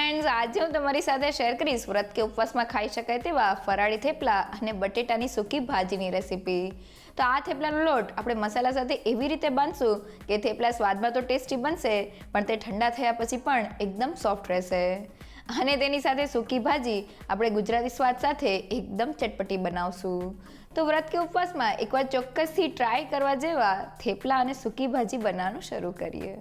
Friends, આજે હું તમારી સાથે શેર કરીશ વ્રત કે ઉપવાસમાં ખાઈ શકાય તેવા ફરાળી થેપલા અને બટેટાની સૂકી ભાજીની રેસીપી. તો આ થેપલાનો લોટ આપણે મસાલા સાથે એવી રીતે બાંધશું કે થેપલા સ્વાદમાં તો ટેસ્ટી બનશે, પણ તે ઠંડા થયા પછી પણ એકદમ સોફ્ટ રહેશે. અને તેની સાથે સૂકી ભાજી આપણે ગુજરાતી સ્વાદ સાથે એકદમ ચટપટી બનાવશું. તો વ્રત કે ઉપવાસમાં એકવાર ચોક્કસથી ટ્રાય કરવા જેવા થેપલા અને સૂકી ભાજી બનાવવાનું શરૂ કરીએ.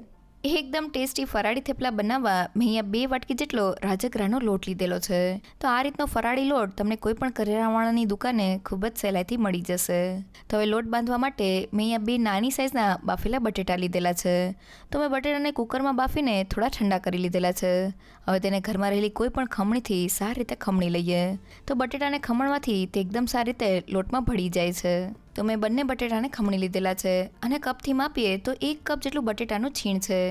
એકદમ ટેસ્ટી ફરાળી થેપલા બનાવવા મેં અહીંયા 2 વાટકી જેટલો રાજગરાનો લોટ લીધેલો છે. તો આ રીતનો ફરાળી લોટ તમને કોઈ પણ કરિયાણાવાળાની દુકાને ખૂબ જ સહેલાઈથી મળી જશે. તો હવે લોટ બાંધવા માટે મેં અહીંયા 2 નાની સાઇઝના બાફેલા બટેટા લીધેલા છે. તો મેં બટેટાને કુકરમાં બાફીને થોડા ઠંડા કરી લીધેલા છે. હવે તેને ઘરમાં રહેલી કોઈ પણ ખમણીથી સારી રીતે ખમણી લઈએ. તો બટેટાને ખમણવાથી તે એકદમ સારી રીતે લોટમાં ભળી જાય છે. તો મેં બંને બટેટાને ખમણી લીધેલા છે અને કપથી માપીએ તો 1 કપ જેટલું બટેટાનું છીણ છે.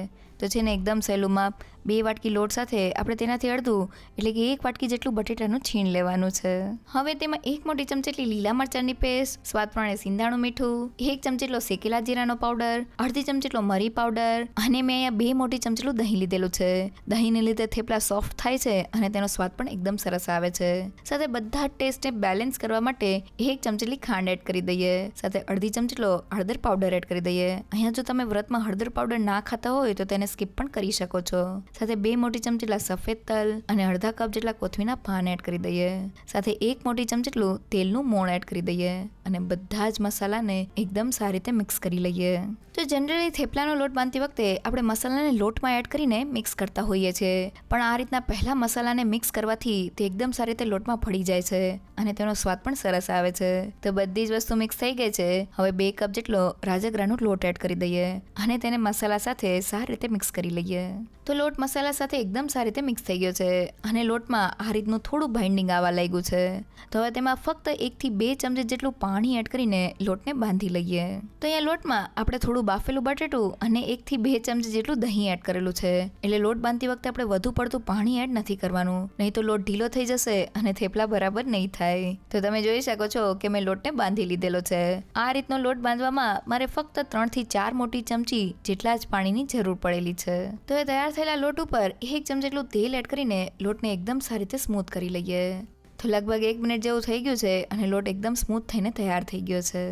તો છે ને એકદમ સહેલું માપ 2 વાટકી લોટ સાથે આપણે તેનાથી અડધું એટલે કે 1 વાટકી જેટલું બટેટાનું છીણ લેવાનું છે. હવે તેમાં 1 મોટી ચમચી જેટલી લીલા મરચાંની પેસ્ટ, સ્વાદ પ્રમાણે સિંધાણું મીઠું, 1 ચમચી જેટલો શેકેલા જીરાનો પાવડર, અડધી ચમચી જેટલો મરી પાવડર અને મેં અહીંયા 2 મોટી ચમચી જેટલું દહીં લીધેલું છે. દહીંને લીધે થેપલા સોફ્ટ થાય છે અને તેનો સ્વાદ પણ એકદમ સરસ આવે છે. સાથે બધા ટેસ્ટને બેલેન્સ કરવા માટે 1 ચમચી જેટલી ખાંડ એડ કરી દઈએ. સાથે અડધી ચમચી જેટલો હળદર પાવડર એડ કરી દઈએ. અહીંયા જો તમે વ્રતમાં હળદર પાવડર ના ખાતા હોય તો તેને સ્કીપ પણ કરી શકો છો. સાથે 2 મોટી ચમચી જેટલા સફેદ તલ અને અડધા કપ જેટલા કોથમીના પાન એડ કરી દઈએ. સાથે 1 મોટી ચમચી જેટલું તેલનું મોણ એડ કરી દઈએ અને બધા જ મસાલાને એકદમ સારી રીતે મિક્સ કરી લઈએ. તો જનરલી થેપલાનો લોટ બાંધતી વખતે આપણે મસાલાને લોટમાં એડ કરીને મિક્સ કરતા હોઈએ છીએ, પણ આ રીતના પહેલા મસાલાને મિક્સ કરવાથી તે એકદમ સારી રીતે લોટમાં ભળી જાય છે અને તેનો સ્વાદ પણ સરસ આવે છે. તો બધી જ વસ્તુ મિક્સ થઈ ગઈ છે. હવે 2 કપ જેટલો રાજગરાનો લોટ એડ કરી દઈએ અને તેને મસાલા સાથે સારી રીતે મિક્સ કરી લઈએ. તો લોટ મસાલા સાથે એકદમ સારી રીતે મિક્સ થઈ ગયો છે અને લોટમાં આ રીતનું થોડું બાઇન્ડિંગ આવવા લાગ્યું છે. તો હવે તેમાં ફક્ત 1 થી 2 ચમચી જેટલું પાણી એડ કરીને લોટને બાંધી લઈએ. તો અહીંયા લોટમાં આપણે થોડું બાફેલું બટેટું અને 1 થી 2 ચમચી જેટલું દહીં એડ કરેલું છે. એટલે લોટ બાંધતી વખતે આપણે વધુ પડતું પાણી એડ નથી કરવાનું, નહીં તો લોટ ઢીલો થઈ જશે અને થેપલા બરાબર નહીં થાય. તો તમે જોઈ શકો છો કે મેં લોટને બાંધી લીધેલો છે. આ રીતનો લોટ બાંધવામાં મારે ફક્ત 3 થી 4 મોટી ચમચી જેટલા જ પાણીની જરૂર પડેલી છે. તો એ તૈયાર થયેલા લોટ ઉપર 1 ચમચી જેટલું તેલ એડ કરીને લોટને એકદમ સારી રીતે સ્મૂથ કરી લઈએ. તો લગભગ 1 મિનિટ જેવું થઈ ગયું છે અને લોટ એકદમ સ્મૂથ થઈને તૈયાર થઈ ગયો છે.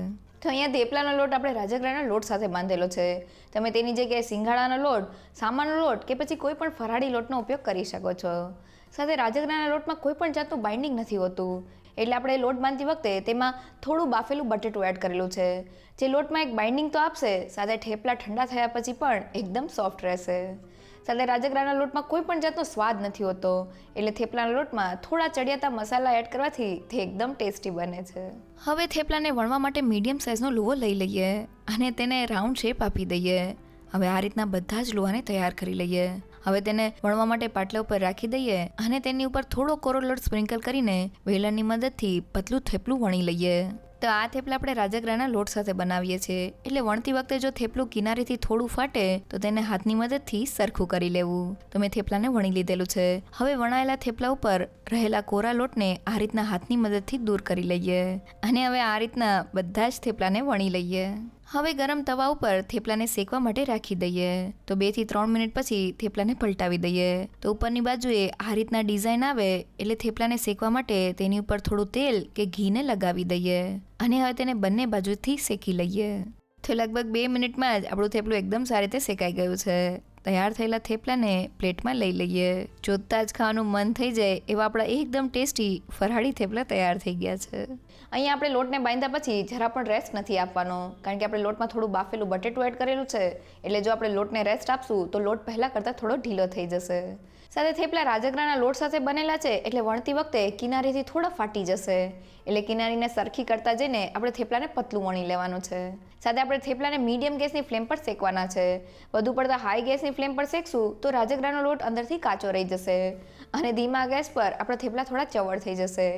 તો અહીંયા થેપલાનો લોટ આપણે રાજગરાના લોટ સાથે બાંધેલો છે. તમે તેની જગ્યાએ સિંગાડાનો લોટ, સામાનો લોટ કે પછી કોઈ પણ ફરાળી લોટનો ઉપયોગ કરી શકો છો. સાથે રાજગરાના લોટમાં કોઈ પણ જાતનું બાઇન્ડિંગ નથી હોતું, એટલે આપણે લોટ બાંધતી વખતે તેમાં થોડું બાફેલું બટેટું એડ કરેલું છે, જે લોટમાં એક બાઇન્ડિંગ તો આપશે, સાથે થેપલા ઠંડા થયા પછી પણ એકદમ સોફ્ટ રહેશે. સાથે રાજગરાના લોટમાં કોઈ પણ જાતનો સ્વાદ નથી હોતો, એટલે થેપલાના લોટમાં થોડા ચડિયાતા મસાલા એડ કરવાથી તે એકદમ ટેસ્ટી બને છે. હવે થેપલાને વણવા માટે મીડિયમ સાઇઝનો લુવો લઈ લઈએ અને તેને રાઉન્ડ શેપ આપી દઈએ. હવે આ રીતના બધા જ લુવાને તૈયાર કરી લઈએ. હવે તેને વણવા માટે પાટલા ઉપર રાખી દઈએ અને તેની ઉપર થોડો કોરો લોટ સ્પ્રિંકલ કરીને વેલણની મદદથી પતલું થેપલું વણી લઈએ. તો આ થેપલા આપણે રાજગરાના લોટ સાથે બનાવીએ છીએ, એટલે વણતી વખતે જો થેપલું કિનારીથી થોડું ફાટે તો તેને હાથની મદદથી સરખું કરી લેવું. તો મેં થેપલાને વણી લીધેલું છે. હવે વણાયેલા થેપલા ઉપર રહેલા કોરા લોટને આ રીતના હાથની મદદથી દૂર કરી લઈએ અને હવે આ રીતના બધા જ થેપલાને વણી લઈએ. હવે ગરમ તવા ઉપર થેપલાને શેકવા માટે રાખી દઈએ. તો 2 થી 3 મિનિટ પછી થેપલાને પલટાવી દઈએ. તો ઉપરની બાજુએ આ રીતના ડિઝાઇન આવે એટલે થેપલાને શેકવા માટે તેની ઉપર થોડું તેલ કે ઘીને લગાવી દઈએ અને હવે તેને બંને બાજુથી શેકી લઈએ. તો લગભગ 2 મિનિટમાં જ આપણું થેપલું એકદમ સારી રીતે શેકાઈ ગયું છે. તૈયાર થયેલા થેપલાને પ્લેટમાં લઈ લઈએ. જોતાં જ ખાવાનું મન થઈ જાય એવા આપણા એકદમ ટેસ્ટી ફરાળી થેપલા તૈયાર થઈ ગયા છે. અહીંયા આપણે લોટને બાંધ્યા પછી જરા પણ રેસ્ટ નથી આપવાનો, કારણ કે આપણે લોટમાં થોડું બાફેલું બટેટું એડ કરેલું છે, એટલે જો આપણે લોટને રેસ્ટ આપશું તો લોટ પહેલાં કરતાં થોડો ઢીલો થઈ જશે. સાથે થેપલા રાજગરાના લોટ સાથે બનેલા છે, એટલે વણતી વખતે કિનારીથી થોડા ફાટી જશે, એટલે કિનારીને સરખી કરતા જઈને આપણે થેપલાને પતલું વણી લેવાનું છે. સાથે આપણે થેપલાને મીડિયમ ગેસની ફ્લેમ પર શેકવાના છે. વધુ પડતા હાઈ ગેસની ફ્લેમ પર શેકશું તો રાજગરાનો લોટ અંદરથી કાચો રહી જશે અને ધીમા ગેસ પર આપણા થેપલા થોડા ચવડ થઈ જશે.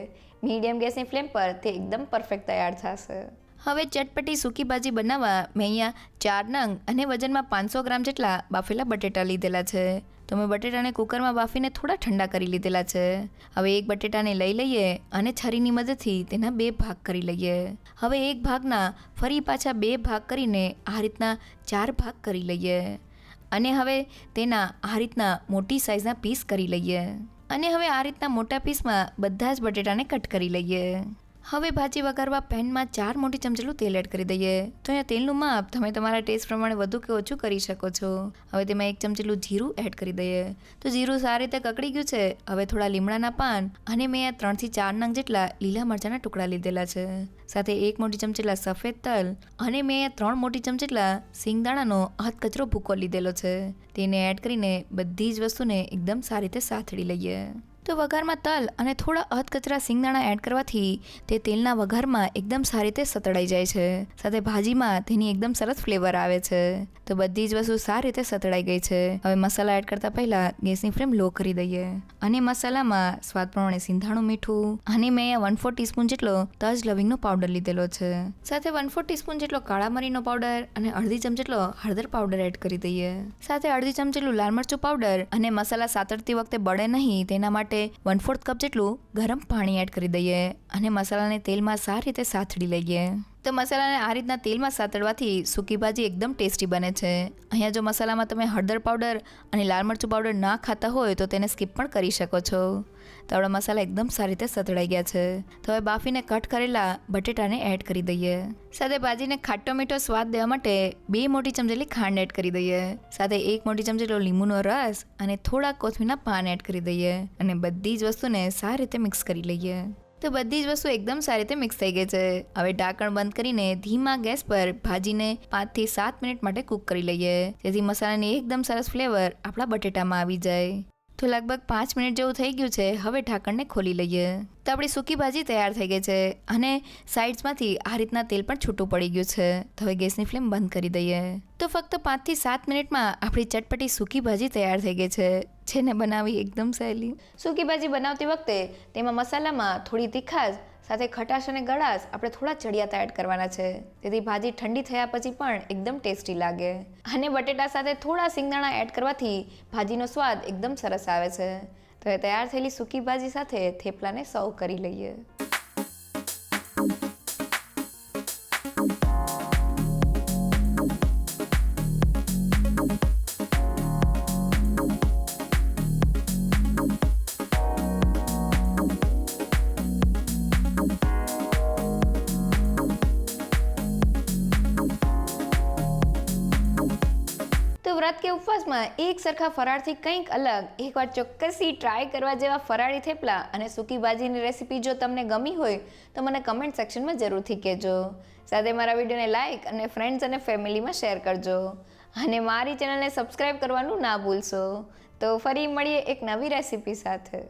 મીડિયમ ગેસની ફ્લેમ પર તે એકદમ પરફેક્ટ તૈયાર થશે. હવે ચટપટી સૂકી ભાજી બનાવવા મેં અહીંયા 4 નંગ અને વજનમાં 500 ગ્રામ જેટલા બાફેલા બટેટા લીધેલા છે. તો મેં બટેટાને કુકરમાં બાફીને થોડા ઠંડા કરી લીધેલા છે. હવે એક બટેટાને લઈ લઈએ અને છરીની મદદથી તેના 2 ભાગ કરી લઈએ. હવે એક ભાગના ફરી પાછા 2 ભાગ કરીને આ રીતના 4 ભાગ કરી લઈએ અને હવે તેના આ રીતના મોટી સાઇઝના પીસ કરી લઈએ. અને હવે આ રીતના મોટા પીસમાં બધા જ બટેટાને કટ કરી લઈએ. હવે ભાજી વઘારવા પેનમાં 4 મોટી ચમચી જેટલું તેલ એડ કરી દઈએ. તો અહીંયા તેલનું માપ તમે તમારા ટેસ્ટ પ્રમાણે વધુ કે ઓછું કરી શકો છો. હવે તેમાં 1 ચમચી જેટલું જીરું એડ કરી દઈએ. તો જીરું સારી રીતે કકડી ગયું છે. હવે થોડા લીમડાના પાન અને મેં 3 થી 4 નંગ જેટલા લીલા મરચાંના ટુકડા લીધેલા છે. સાથે 1 મોટી ચમચી જેટલા સફેદ તલ અને મેં 3 મોટી ચમચી જેટલા સિંગદાણાનો અધકચરો ભૂકો લીધેલો છે. તેને એડ કરીને બધી જ વસ્તુને એકદમ સારી રીતે સાતળી લઈએ. તો વઘારમાં તલ અને થોડા અધકચરા સિંગદાણા એડ કરવાથી તે તેલના વઘારમાં એકદમ સારી રીતે સતળાઈ જાય છે. સાથે ભાજીમાં તેની એકદમ સરસ ફ્લેવર આવે છે. તો બધી જ વસ્તુ સારી રીતે સતળાઈ ગઈ છે. હવે મસાલા એડ કરતા પહેલા ગેસની ફ્લેમ લો કરી દઈએ અને મસાલામાં સ્વાદ પ્રમાણે સિંધાણું મીઠું અને મેં 1/4 ટીસ્પૂન જેટલો તજ લવિંગનો પાવડર લીધેલો છે. સાથે 1/4 ટીસ્પૂન જેટલો કાળા મરીનો પાવડર અને અડધી ચમચી જેટલો હળદર પાવડર એડ કરી દઈએ. સાથે અડધી ચમચી જેટલું લાલ મરચું પાવડર અને મસાલા સાતળતી વખતે બળે નહીં તેના માટે 1/4 કપ જેટલું ગરમ પાણી એડ કરી દઈએ અને મસાલાને તેલમાં સારી રીતે સાતળી લઈએ. તો મસાલાને આ રીતના તેલમાં સાતળવાથી સૂકી ભાજી એકદમ ટેસ્ટી બને છે. અહીંયા જો મસાલામાં તમે હળદર પાવડર અને લાલ મરચું પાવડર ના ખાતા હોય તો તેને સ્કીપ પણ કરી શકો છો. તો આપણા મસાલા એકદમ સારી રીતે સતળાઈ ગયા છે. તો હવે બાફીને કટ કરેલા બટેટાને એડ કરી દઈએ. સાથે ભાજીને ખાટો મીઠો સ્વાદ દેવા માટે 2 મોટી ચમચી જેટલી ખાંડ એડ કરી દઈએ. સાથે 1 મોટી ચમચી જેટલો લીંબુનો રસ અને થોડા કોથમીરના પાન એડ કરી દઈએ અને બધી જ વસ્તુને સારી રીતે મિક્સ કરી લઈએ. તો બધી જ વસ્તુ એકદમ સારી રીતે મિક્સ થઈ ગઈ છે. હવે ઢાંકણ બંધ કરીને ધીમા ગેસ પર ભાજીને 5 થી 7 મિનિટ માટે કૂક કરી લઈએ, જેથી મસાલાની એકદમ સરસ ફ્લેવર આપણા બટેટામાં આવી જાય. તો લગભગ 5 મિનિટ જેવું થઈ ગયું છે. હવે ઢાંકણને ખોલી લઈએ. તો આપણી સૂકી ભાજી તૈયાર થઈ ગઈ છે અને સાઇડ્સમાંથી આ રીતના તેલ પણ છૂટું પડી ગયું છે. તો હવે ગેસની ફ્લેમ બંધ કરી દઈએ. તો ફક્ત 5 થી 7 મિનિટમાં આપણી ચટપટી સૂકી ભાજી તૈયાર થઈ ગઈ છે, જેને બનાવવી એકદમ સહેલી. સૂકી ભાજી બનાવતી વખતે તેમાં મસાલામાં થોડી તીખાશ સાથે ખટાશ અને ગળાશ આપણે થોડા ચડિયાતા એડ કરવાના છે, જેથી ભાજી ઠંડી થયા પછી પણ એકદમ ટેસ્ટી લાગે. અને બટેટા સાથે થોડા સિંગદાણા એડ કરવાથી ભાજીનો સ્વાદ એકદમ સરસ આવે છે. તો એ તૈયાર થયેલી સૂકી ભાજી સાથે થેપલાને સર્વ કરી લઈએ. વ્રત કે ઉપવાસમાં એક સરખા ફરાળથી કંઈક અલગ એકવાર ચોક્કસથી ટ્રાય કરવા જેવા ફરાળી થેપલા અને સૂકી ભાજીની રેસીપી જો તમને ગમી હોય તો મને કમેન્ટ સેક્શનમાં જરૂરથી કહેજો. સાથે મારા વિડીયોને લાઇક અને ફ્રેન્ડ્સ અને ફેમિલીમાં શેર કરજો અને મારી ચેનલને સબસ્ક્રાઈબ કરવાનું ના ભૂલશો. તો ફરી મળીએ એક નવી રેસીપી સાથે.